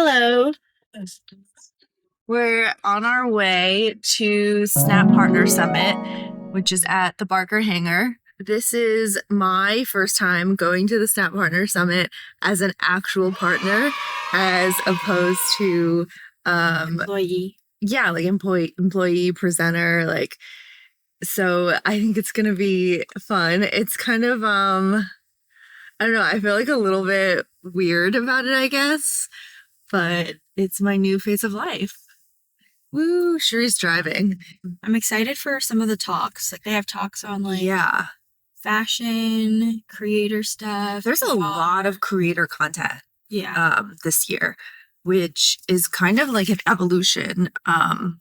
Hello. We're on our way to Snap Partner Summit, which is at the Barker Hangar. This is my first time going to the Snap Partner Summit as an actual partner, as opposed to employee. Yeah, like employee presenter, like. So I think it's gonna be fun. It's kind of I don't know, I feel like a little bit weird about it, I guess. But it's my new phase of life. Woo, Cherie's driving. I'm excited for some of the talks. Like they have talks on fashion, creator stuff. There's a lot of creator content this year, which is kind of like an evolution. I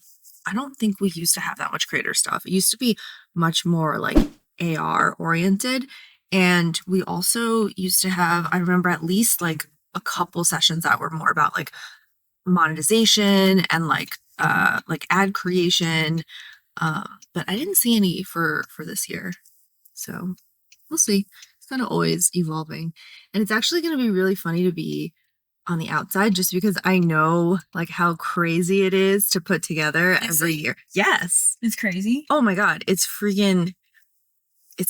don't think we used to have that much creator stuff. It used to be much more like AR oriented. And we also used to have, I remember at least like a couple sessions that were more about like monetization and like ad creation. But I didn't see any for this year. So we'll see. It's kind of always evolving. And it's actually going to be really funny to be on the outside just because I know like how crazy it is to put together every year. Yes. It's crazy. Oh my God. It's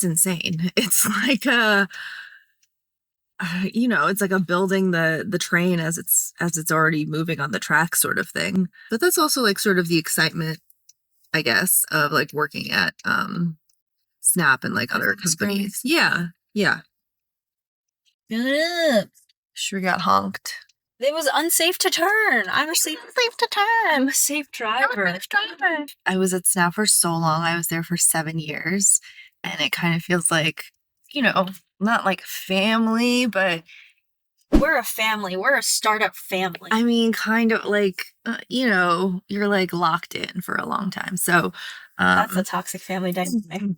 insane. It's like it's like a building the train as it's already moving on the track sort of thing. But that's also like sort of the excitement, I guess, of like working at Snap and like other companies. Yeah. Shut up. Sure got honked. It was unsafe to turn. I'm a safe driver. I was at Snap for so long. I was there for 7 years. And it kind of feels like, not like family, but we're a family. We're a startup family. I mean, kind of like, you're like locked in for a long time. So that's a toxic family dynamic.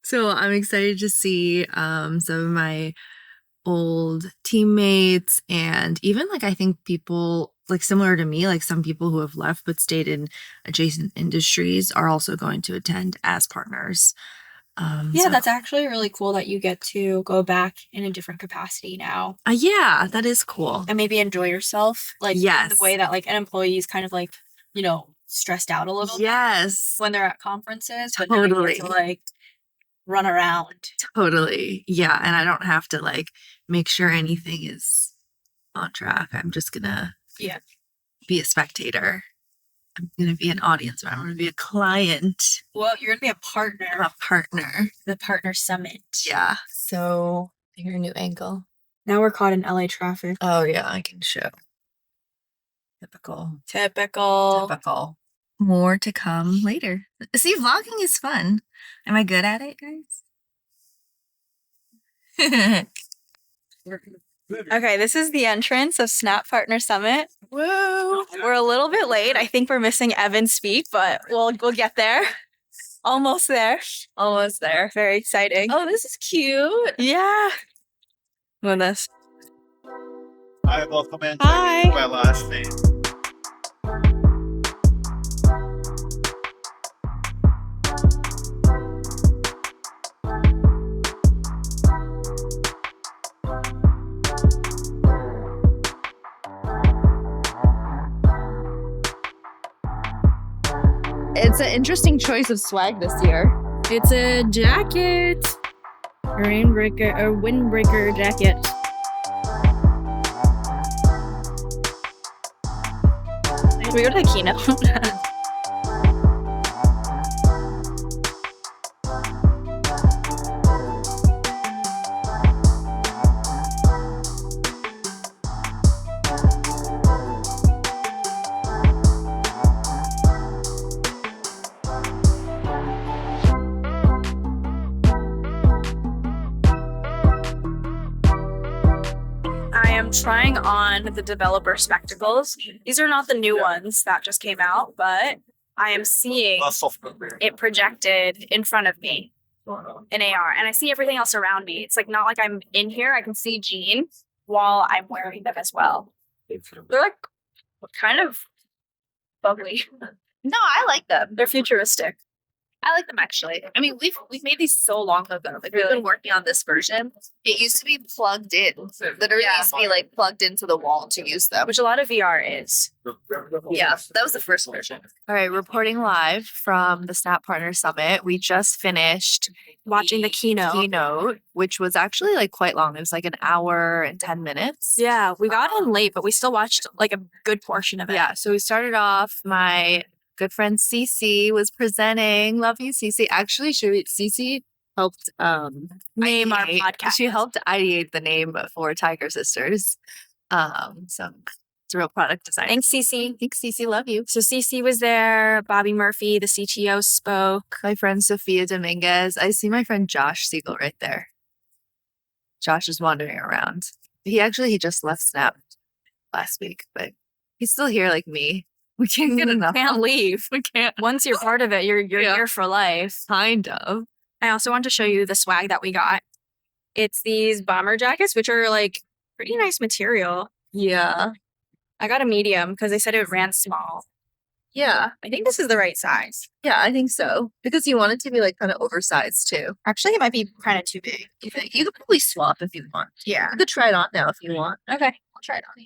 So I'm excited to see some of my old teammates and even like I think people like similar to me, like some people who have left but stayed in adjacent industries are also going to attend as partners. That's actually really cool that you get to go back in a different capacity now. Yeah, that is cool. And maybe enjoy yourself, like in the way that like an employee is kind of like, stressed out a little. Yes. When they're at conferences. Totally. But you get to like run around. Totally. Yeah. And I don't have to like make sure anything is on track. I'm just gonna be a spectator. I'm going to be an audience, but I'm going to be a client. Well, you're going to be a partner. I'm a partner. The Partner Summit. Yeah. So, your new angle. Now we're caught in LA traffic. Oh, yeah, I can show. Typical. More to come later. See, vlogging is fun. Am I good at it, guys? Okay, this is the entrance of Snap Partner Summit. Whoa. We're a little bit late. I think we're missing Evan's speak, but we'll get there. Almost there. Very exciting. Oh, this is cute. Yeah. With this. Hi, welcome in. Hi. My last name. It's an interesting choice of swag this year. It's a jacket. A windbreaker jacket. Should we go to the Keynote? Trying on the developer spectacles. These are not the new ones that just came out, but I am seeing it projected in front of me in AR, and I see everything else around me. It's like not like I'm in here. I can see Jean while I'm wearing them as well. They're like kind of bubbly. No, I like them. They're futuristic. I like them actually. I mean, we've made these so long ago. Like we've been working on this version. It used to be plugged in. Literally used to be like plugged into the wall to use them. Which a lot of VR is. Yeah, that was the first version. All right, reporting live from the Snap Partner Summit. We just finished Watching the keynote, which was actually like quite long. It was like an hour and 10 minutes. Yeah, we got in late, but we still watched like a good portion of it. Yeah, so we started off. My good friend Cece was presenting. Love you, Cece. Actually, Cece helped Name our podcast. She helped ideate the name for Tiger Sisters. So it's a real product design. Thanks, Cece. Thanks, Cece. Love you. So Cece was there. Bobby Murphy, the CTO, spoke. My friend Sophia Dominguez. I see my friend Josh Siegel right there. Josh is wandering around. He just left Snap last week, but he's still here like me. We can't get enough. Can't leave. We can't. Once you're part of it, you're here for life. Kind of. I also want to show you the swag that we got. It's these bomber jackets, which are like pretty nice material. Yeah. I got a medium because they said it ran small. Yeah. I think this is the right size. Yeah, I think so. Because you want it to be like kind of oversized too. Actually, it might be kind of too big. You think? You could probably swap if you want. Yeah. You could try it on now if you want. Okay. I'll try it on.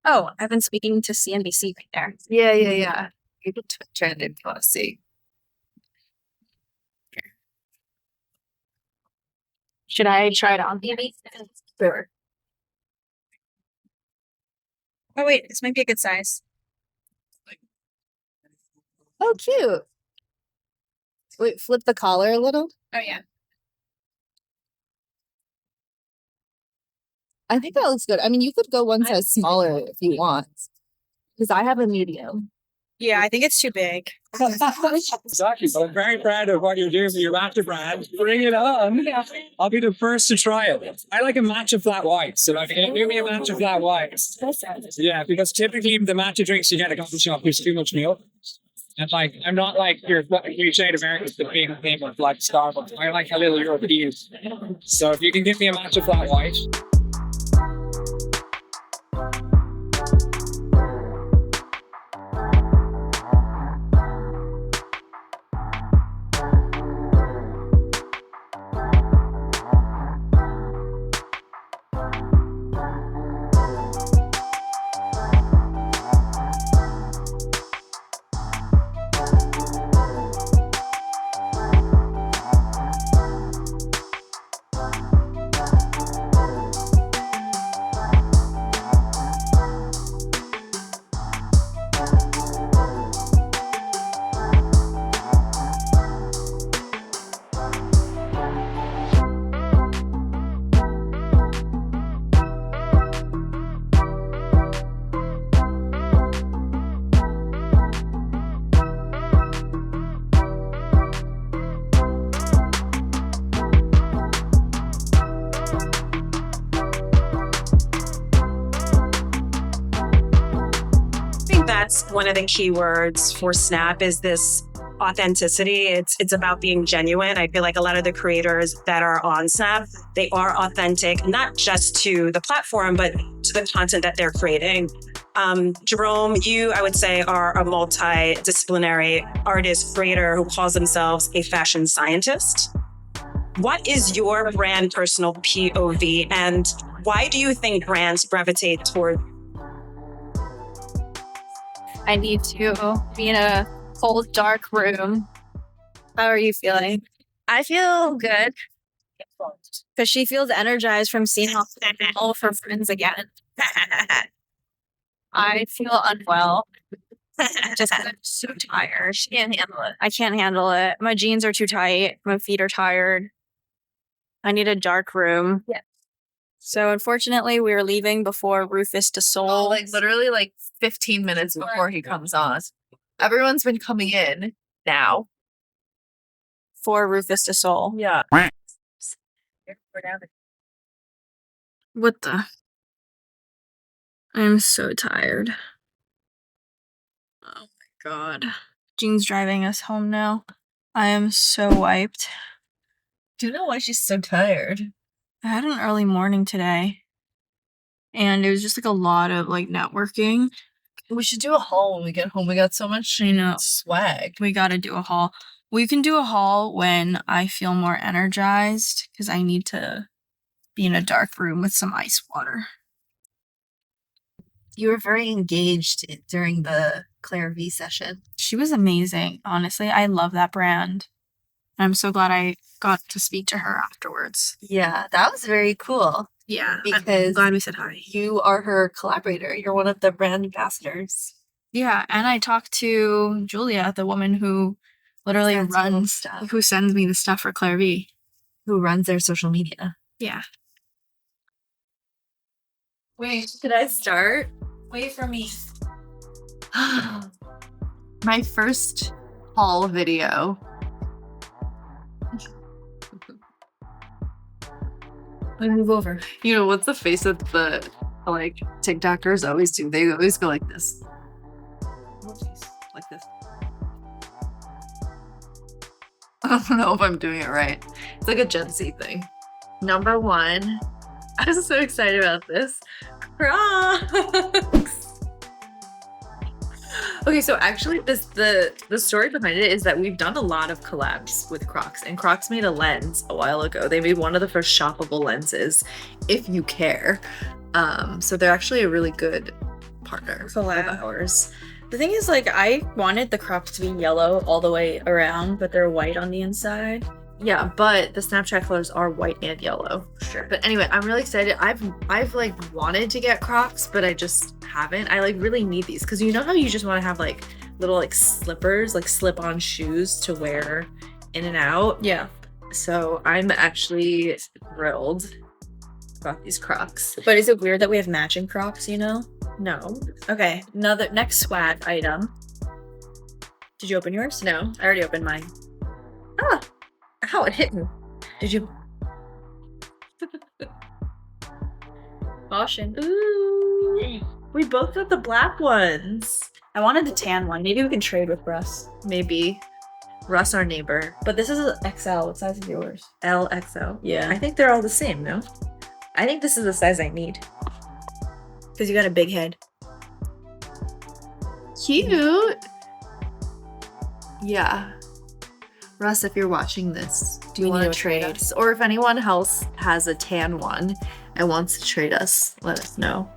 Oh, I've been speaking to CNBC right there. Yeah. You could try it if you want to see. Should I try it on, maybe? Sure. Oh, wait. This might be a good size. Oh, cute. Wait, flip the collar a little. Oh, yeah. I think that looks good. I mean, you could go one size smaller if you want. Because I have a medium. Yeah, I think it's too big. Exactly, but I'm very proud of what you're doing for your master brand. Bring it on. I'll be the first to try it. I like a match of flat whites, so if you can do me a match of flat whites. Yeah, because typically the matcha drinks you get at a coffee shop, there's too much milk. And like, I'm not like your cliched Americans that being famous like Starbucks. I like a little European. So if you can give me a match of flat white. That's one of the key words for Snap is this authenticity. It's about being genuine. I feel like a lot of the creators that are on Snap, they are authentic, not just to the platform, but to the content that they're creating. Jerome, you, I would say, are a multidisciplinary artist creator who calls themselves a fashion scientist. What is your brand personal POV, and why do you think brands gravitate toward? I need to be in a cold, dark room. How are you feeling? I feel good. Because she feels energized from seeing all of her friends again. I feel unwell. Just I'm so tired. She can't handle it. I can't handle it. My jeans are too tight. My feet are tired. I need a dark room. Yeah. So unfortunately, we are leaving before Rufus de Sol. Oh, like literally like 15 minutes before he comes on. Everyone's been coming in now. For Rufus de Sol. Yeah. What the? I'm so tired. Oh my god. Jean's driving us home now. I am so wiped. Do you know why she's so tired? I had an early morning today. And it was just like a lot of like networking. We should do a haul when we get home. We got so much swag. We gotta do a haul. We can do a haul when I feel more energized because I need to be in a dark room with some ice water. You were very engaged during the Claire V session. She was amazing. Honestly, I love that brand. I'm so glad I got to speak to her afterwards. Yeah, that was very cool. Yeah, Because I'm glad we said hi. you are her collaborator. You're one of the brand ambassadors. Yeah, and I talked to Julia, the woman who literally Sends you runs stuff. who sends me the stuff for Claire V. Who runs their social media. Yeah. Wait, should I start? Wait for me. My first haul video. Let me move over. You know, what's the face that the like TikTokers always do? They always go like this. Like this. I don't know if I'm doing it right. It's like a Gen Z thing. Number one. I'm so excited about this. Crocs. Okay, so actually the story behind it is that we've done a lot of collabs with Crocs, and Crocs made a lens a while ago. They made one of the first shoppable lenses, if you care. So they're actually a really good partner of ours. The thing is, like, I wanted the Crocs to be yellow all the way around, but they're white on the inside. Yeah, but the Snapchat colors are white and yellow. Sure. But anyway, I'm really excited. I've like wanted to get Crocs, but I just haven't. I like really need these because you know how you just want to have like little like slippers, like slip-on shoes to wear in and out. Yeah. So I'm actually thrilled about these Crocs. But is it weird that we have matching Crocs, you know? No. Okay, next swag item. Did you open yours? No. I already opened mine. Ah, how it hit me. Did you? Caution. Ooh. We both got the black ones. I wanted the tan one. Maybe we can trade with Russ. Maybe. Russ, our neighbor. But this is an XL. What size is yours? LXL. Yeah. I think they're all the same, no? I think this is the size I need. Because you got a big head. Cute. Yeah. Russ, if you're watching this, do you We want need to to trade trade. us? Or if anyone else has a tan one and wants to trade us, let us know.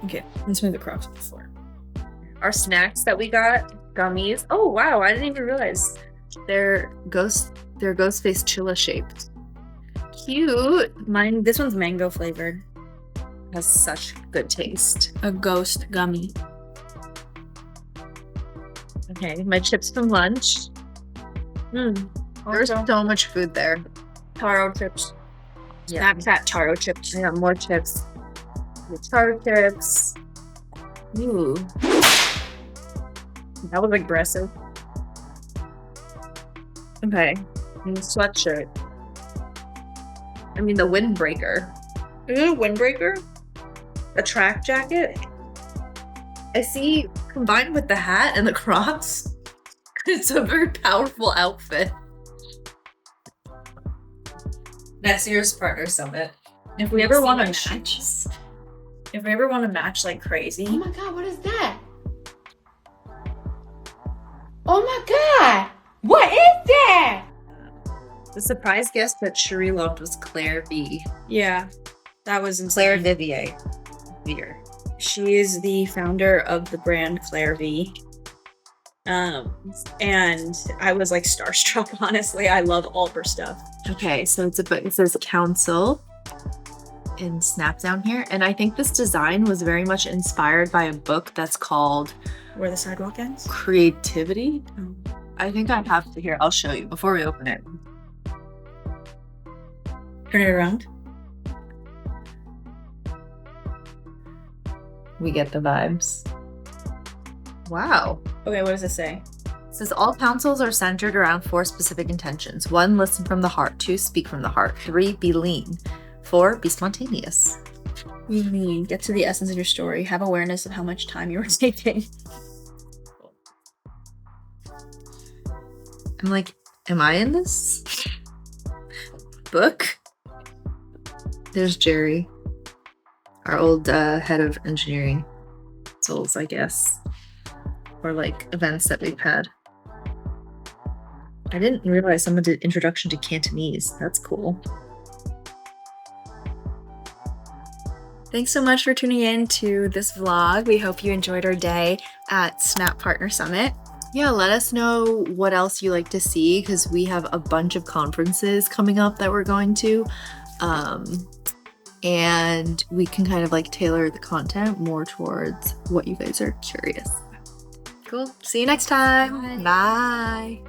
Okay, let's move the Crocs to the floor. Our snacks that we got, gummies. Oh wow, I didn't even realize they're ghost face chilla shaped. Cute. This one's mango flavored. Has such good taste. A ghost gummy. Okay, my chips from lunch. There's so much food there. Taro chips. Yeah. Snapchat taro chips. I got more chips. Taro chips. Ooh. That was aggressive. Okay. And the sweatshirt. I mean the windbreaker. Is it a windbreaker? A track jacket. I see combined with the hat and the Crocs. It's a very powerful outfit. Next year's partner summit. If we ever want to See my match, shoes. if we ever want to match like crazy, Oh my god, what is that? Oh my god! What is that? The surprise guest that Cherie loved was Claire B. yeah, that was Claire insane. Vivier. She is the founder of the brand Claire V. And I was like starstruck, honestly. I love all of her stuff. Okay, so it says council in Snap down here. And I think this design was very much inspired by a book that's called Where the Sidewalk Ends? Creativity. Oh. I think I have to here. I'll show you before we open it. Turn it around. We get the vibes. Wow. Okay, what does it say? It says all councils are centered around 4 specific intentions. 1, listen from the heart. 2, speak from the heart. 3, be lean. 4, be spontaneous. You mean get to the essence of your story. Have awareness of how much time you were taking. I'm like, am I in this book? There's Jerry, our old head of engineering souls, I guess, or like events that we've had. I didn't realize someone did introduction to Cantonese. That's cool. Thanks so much for tuning in to this vlog. We hope you enjoyed our day at Snap Partner Summit. Yeah, let us know what else you like to see, because we have a bunch of conferences coming up that we're going to. And we can kind of like tailor the content more towards what you guys are curious. Cool. See you next time. Bye.